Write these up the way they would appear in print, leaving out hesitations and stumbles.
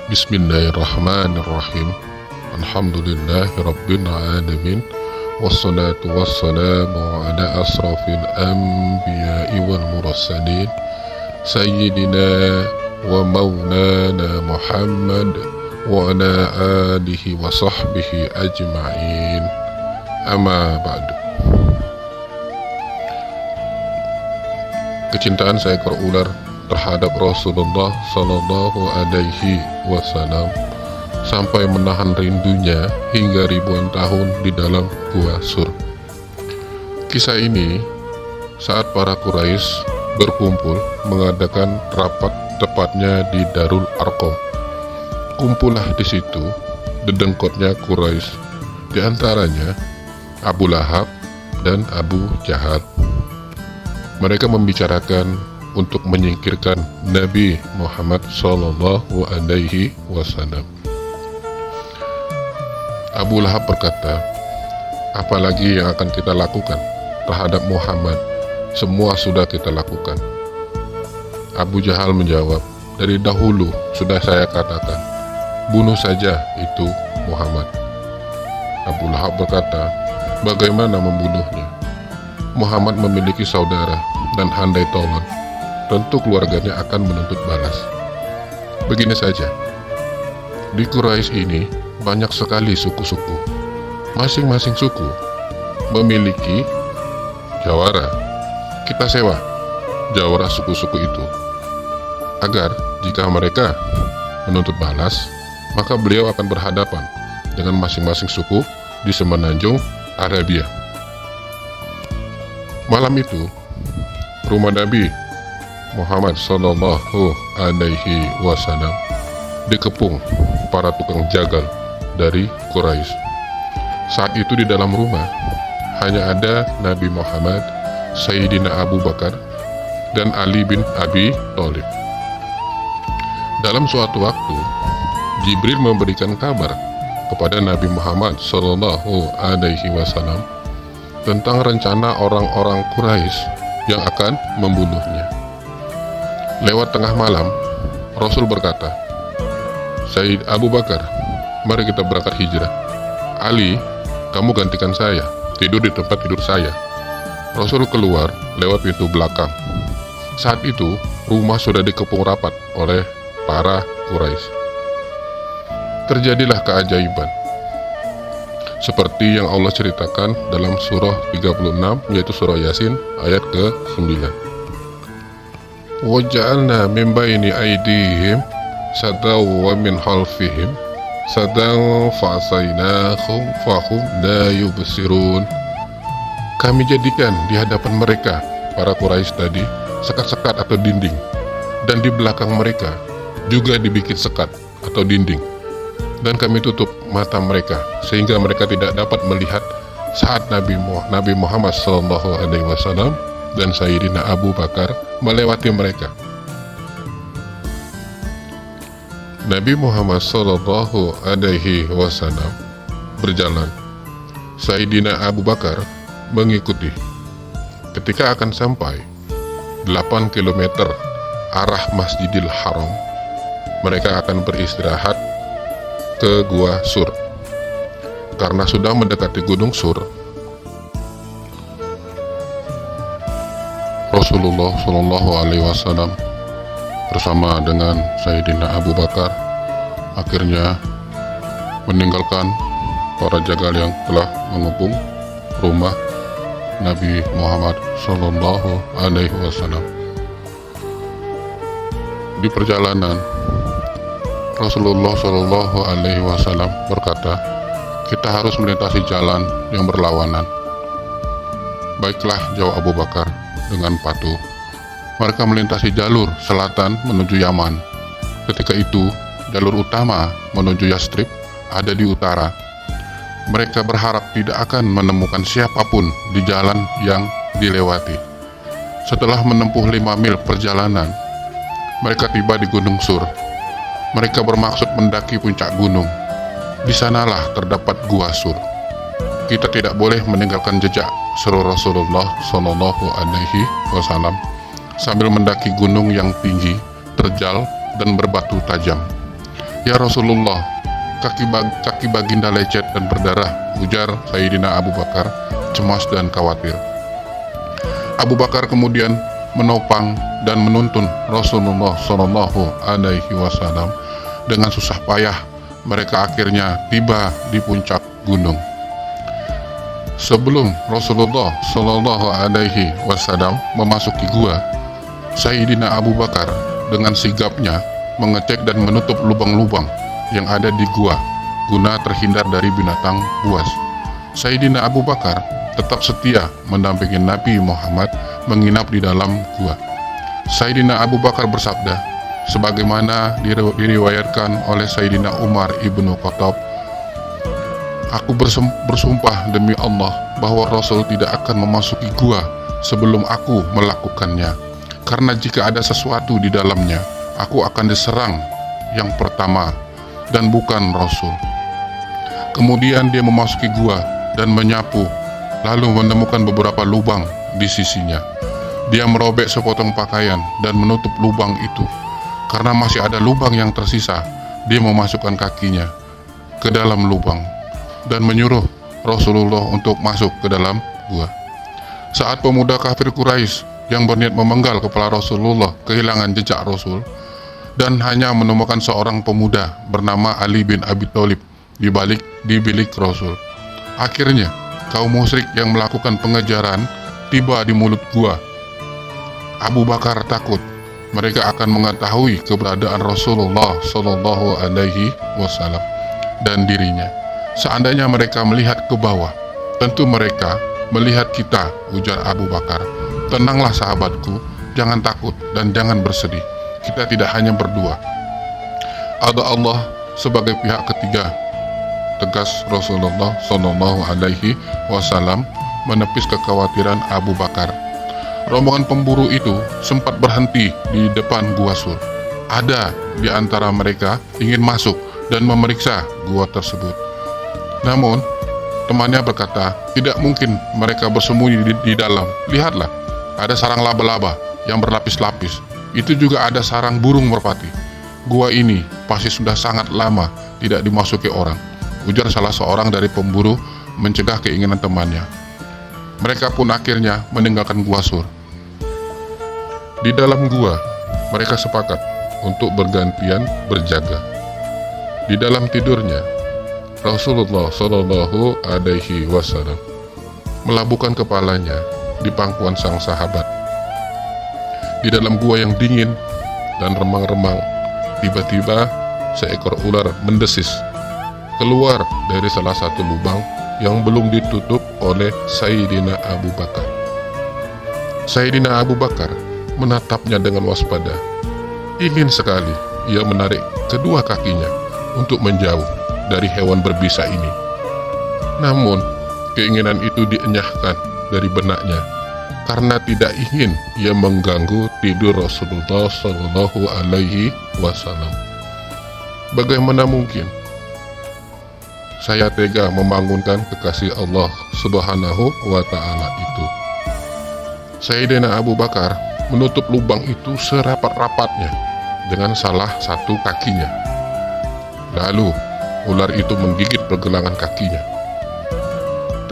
Bismillahirrahmanirrahim. Alhamdulillahirabbil alamin. Wassalatu wassalamu ala asrafil anbiya'i wal mursalin sayyidina wa maulana Muhammad wa ala alihi wa sahbihi ajma'in. Amma ba'du. Kecintaan seekor ular terhadap Rasulullah Sallallahu Alaihi Wasallam sampai menahan rindunya hingga ribuan tahun di dalam gua Sur. Kisah ini saat para Quraisy berkumpul mengadakan rapat tepatnya di Darul Arqam. Kumpullah di situ dedengkotnya Quraisy, di antaranya Abu Lahab dan Abu Jahal. Mereka membicarakan untuk menyingkirkan Nabi Muhammad Sallallahu Alaihi Wasallam. Abu Lahab berkata, apalagi yang akan kita lakukan terhadap Muhammad? Semua sudah kita lakukan. Abu Jahal menjawab, dari dahulu sudah saya katakan, bunuh saja itu Muhammad. Abu Lahab berkata, bagaimana membunuhnya? Muhammad memiliki saudara dan handai tolong. Tentu keluarganya akan menuntut balas. Begini saja, di Quraisy ini banyak sekali suku-suku. Masing-masing suku memiliki jawara. Kita sewa jawara suku-suku itu, agar jika mereka menuntut balas, maka beliau akan berhadapan dengan masing-masing suku di semenanjung Arabia. Malam itu, rumah Nabi Muhammad Sallallahu Alaihi Wasallam dikepung para tukang jagal dari Quraisy. Saat itu di dalam rumah hanya ada Nabi Muhammad, Sayyidina Abu Bakar, dan Ali bin Abi Thalib. Dalam suatu waktu, Jibril memberikan kabar kepada Nabi Muhammad Sallallahu Alaihi Wasallam tentang rencana orang-orang Quraisy yang akan membunuhnya. Lewat tengah malam, Rasul berkata, Sayyid Abu Bakar, mari kita berangkat hijrah. Ali, kamu gantikan saya, tidur di tempat tidur saya. Rasul keluar lewat pintu belakang. Saat itu, rumah sudah dikepung rapat oleh para Quraisy. Terjadilah keajaiban, seperti yang Allah ceritakan dalam surah 36, yaitu surah Yasin ayat ke-9. Waja'alna min baini aydihim sadaw wa min khalfihim sadaw fa'asaynahum fahum la yubsirun. Kami jadikan di hadapan mereka, para Quraisy tadi, sekat-sekat atau dinding, dan di belakang mereka juga dibikin sekat atau dinding, dan kami tutup mata mereka sehingga mereka tidak dapat melihat saat Nabi Muhammad SAW dan Sayyidina Abu Bakar melewati mereka. Nabi Muhammad SAW berjalan, Sayyidina Abu Bakar mengikuti. Ketika akan sampai 8 km arah Masjidil Haram, mereka akan beristirahat ke Gua Sur. Karena sudah mendekati Gunung Sur, Rasulullah Shallallahu Alaihi Wasallam bersama dengan Sayyidina Abu Bakar akhirnya meninggalkan para jagal yang telah mengepung rumah Nabi Muhammad Shallallahu Alaihi Wasallam. Di perjalanan, Rasulullah Shallallahu Alaihi Wasallam berkata, kita harus melintasi jalan yang berlawanan. Baiklah, jawab Abu Bakar dengan patuh. Mereka melintasi jalur selatan menuju Yaman. Ketika itu, jalur utama menuju Yastrib ada di utara. Mereka berharap tidak akan menemukan siapapun di jalan yang dilewati. Setelah menempuh 5 mil perjalanan, mereka tiba di Gunung Sur. Mereka bermaksud mendaki puncak gunung. Di sanalah terdapat Gua Sur. Kita tidak boleh meninggalkan jejak, seru Rasulullah Shallallahu Alaihi Wasallam sambil mendaki gunung yang tinggi, terjal, dan berbatu tajam. "Ya Rasulullah, kaki baginda lecet dan berdarah," ujar Sayyidina Abu Bakar, cemas dan khawatir. Abu Bakar kemudian menopang dan menuntun Rasulullah Shallallahu Alaihi Wasallam. Dengan susah payah mereka akhirnya tiba di puncak gunung. Sebelum Rasulullah Shallallahu Alaihi Wasallam memasuki gua, Sayyidina Abu Bakar dengan sigapnya mengecek dan menutup lubang-lubang yang ada di gua guna terhindar dari binatang buas. Sayyidina Abu Bakar tetap setia mendampingi Nabi Muhammad menginap di dalam gua. Sayyidina Abu Bakar bersabda, sebagaimana diriwayatkan oleh Sayyidina Umar ibnu Khattab, "Aku bersumpah demi Allah bahwa Rasul tidak akan memasuki gua sebelum aku melakukannya. Karena jika ada sesuatu di dalamnya, aku akan diserang yang pertama dan bukan Rasul." Kemudian dia memasuki gua dan menyapu, lalu menemukan beberapa lubang di sisinya. Dia merobek sepotong pakaian dan menutup lubang itu. Karena masih ada lubang yang tersisa, dia memasukkan kakinya ke dalam lubang dan menyuruh Rasulullah untuk masuk ke dalam gua. Saat pemuda kafir Quraisy yang berniat memenggal kepala Rasulullah kehilangan jejak Rasul dan hanya menemukan seorang pemuda bernama Ali bin Abi Thalib di bilik Rasul. Akhirnya kaum musyrik yang melakukan pengejaran tiba di mulut gua. Abu Bakar takut mereka akan mengetahui keberadaan Rasulullah Shallallahu Alaihi Wasallam dan dirinya. Seandainya mereka melihat ke bawah, tentu mereka melihat kita, ujar Abu Bakar. "Tenanglah sahabatku, jangan takut dan jangan bersedih. Kita tidak hanya berdua. Ada Allah sebagai pihak ketiga," tegas Rasulullah Shallallahu Alaihi Wasallam menepis kekhawatiran Abu Bakar. Rombongan pemburu itu sempat berhenti di depan gua Sur. Ada di antara mereka ingin masuk dan memeriksa gua tersebut. Namun, temannya berkata, "Tidak mungkin mereka bersembunyi di dalam. Lihatlah, ada sarang laba-laba yang berlapis-lapis. Itu juga ada sarang burung merpati. Gua ini pasti sudah sangat lama tidak dimasuki orang," ujar salah seorang dari pemburu mencegah keinginan temannya. Mereka pun akhirnya meninggalkan gua Sur. Di dalam gua, mereka sepakat untuk bergantian berjaga. Di dalam tidurnya, Rasulullah Shallallahu Alaihi Wasallam melabuhkan kepalanya di pangkuan sang sahabat. Di dalam gua yang dingin dan remang-remang, tiba-tiba seekor ular mendesis keluar dari salah satu lubang yang belum ditutup oleh Sayyidina Abu Bakar. Sayyidina Abu Bakar menatapnya dengan waspada. Ingin sekali ia menarik kedua kakinya untuk menjauh dari hewan berbisa ini. Namun, keinginan itu dienyahkan dari benaknya karena tidak ingin ia mengganggu tidur Rasulullah Shallallahu Alaihi Wasallam. Bagaimana mungkin saya tega membangunkan kekasih Allah Subhanahu wa Ta'ala itu? Sayyidina Abu Bakar menutup lubang itu serapat-rapatnya dengan salah satu kakinya. Lalu ular itu menggigit pergelangan kakinya.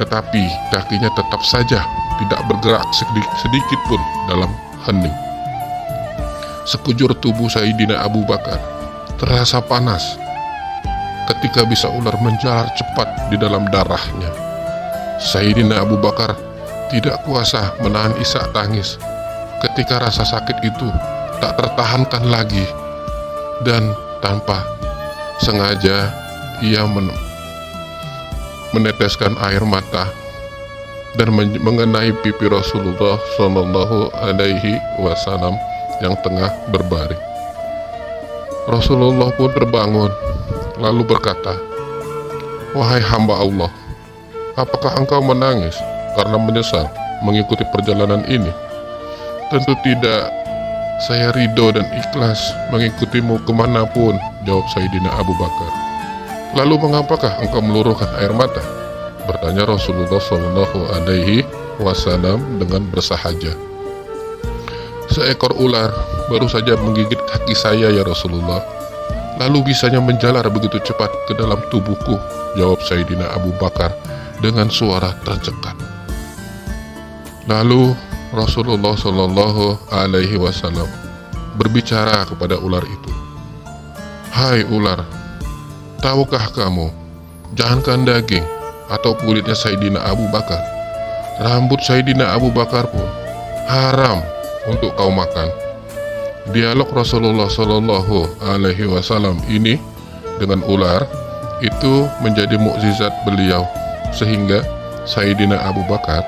Tetapi kakinya tetap saja tidak bergerak sedikit pun dalam hening. Sekujur tubuh Sayyidina Abu Bakar terasa panas ketika bisa ular menjalar cepat di dalam darahnya. Sayyidina Abu Bakar tidak kuasa menahan isak tangis ketika rasa sakit itu tak tertahankan lagi, dan tanpa sengaja ia meneteskan air mata dan mengenai pipi Rasulullah Shallallahu Alaihi Wasallam yang tengah berbaring. Rasulullah pun terbangun lalu berkata, "Wahai hamba Allah, apakah engkau menangis karena menyesal mengikuti perjalanan ini?" "Tentu tidak, saya ridho dan ikhlas mengikutimu kemanapun," jawab Sayyidina Abu Bakar. "Lalu mengapakah engkau meluruhkan air mata?" bertanya Rasulullah Shallallahu Alaihi Wasallam dengan bersahaja. "Seekor ular baru saja menggigit kaki saya ya Rasulullah. lalu bisanya menjalar begitu cepat ke dalam tubuhku? Jawab Sayyidina Abu Bakar dengan suara tercekat. Lalu Rasulullah Shallallahu Alaihi Wasallam berbicara kepada ular itu. Hai ular, tahukah kamu, jangankan daging atau kulitnya Sayyidina Abu Bakar, rambut Sayyidina Abu Bakar pun haram untuk kau makan. Dialog Rasulullah Shallallahu Alaihi Wasallam ini dengan ular itu menjadi mukjizat beliau, sehingga Sayyidina Abu Bakar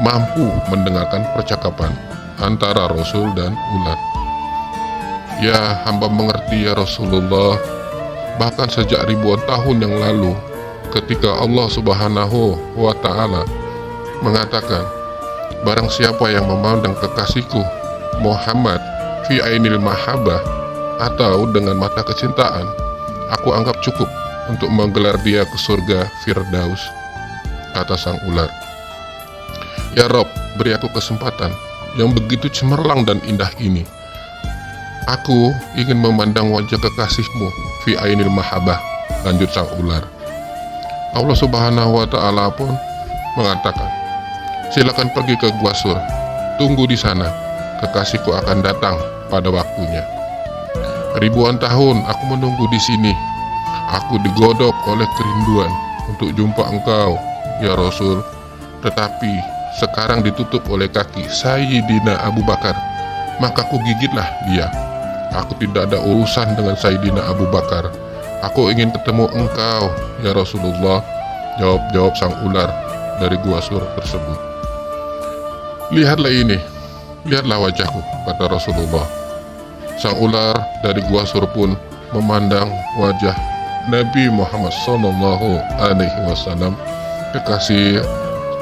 mampu mendengarkan percakapan antara Rasul dan ular. Ya, hamba mengerti ya Rasulullah, bahkan sejak ribuan tahun yang lalu, ketika Allah Subhanahu wa Ta'ala mengatakan, barang siapa yang memandang kekasihku Muhammad fi ainil mahabbah, atau dengan mata kecintaan, aku anggap cukup untuk menggelar dia ke surga Firdaus, kata sang ular. Ya Rob, beri aku kesempatan yang begitu cemerlang dan indah ini. Aku ingin memandang wajah kekasihmu fi ainil mahabbah, lanjut sang ular. Allah Subhanahu wa Ta'ala pun mengatakan, silakan pergi ke Gua Sur, tunggu di sana, kekasihku akan datang pada waktunya. Ribuan tahun aku menunggu di sini. Aku digodok oleh kerinduan untuk jumpa engkau, ya Rasul. Tetapi sekarang ditutup oleh kaki Sayyidina Abu Bakar, maka ku gigitlah dia. Aku tidak ada urusan dengan Sayyidina Abu Bakar. Aku ingin ketemu engkau, ya Rasulullah, jawab sang ular dari Gua Sur tersebut. Lihatlah ini, lihatlah wajahku, kata Rasulullah. Sang ular dari Gua Sur pun memandang wajah Nabi Muhammad Sallallahu Alaihi Wasallam, kekasih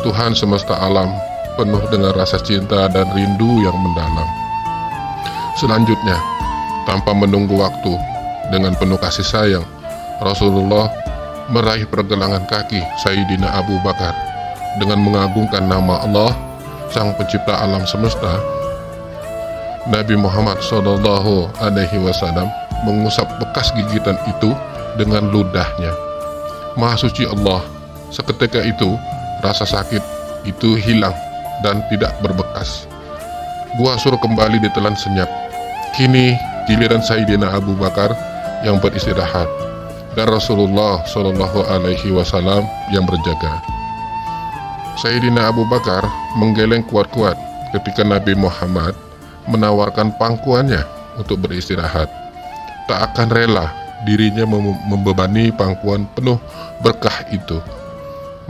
Tuhan semesta alam, penuh dengan rasa cinta dan rindu yang mendalam. Selanjutnya, tanpa menunggu waktu, dengan penuh kasih sayang, Rasulullah meraih pergelangan kaki Sayyidina Abu Bakar dengan mengagungkan nama Allah, Sang Pencipta alam semesta. Nabi Muhammad Sallallahu Alaihi Wasallam mengusap bekas gigitan itu dengan ludahnya. Maha suci Allah, seketika itu rasa sakit itu hilang dan tidak berbekas. Gua Sur kembali ditelan senyap. Kini giliran Sayyidina Abu Bakar yang beristirahat dan Rasulullah Shallallahu Alaihi Wasallam yang berjaga. Sayyidina Abu Bakar menggeleng kuat-kuat ketika Nabi Muhammad menawarkan pangkuannya untuk beristirahat. Tak akan rela dirinya membebani pangkuan penuh berkah itu.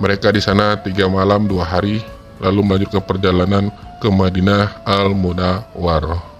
Mereka di sana 3 malam 2 hari, lalu melanjutkan perjalanan ke Madinah Al-Munawwarah.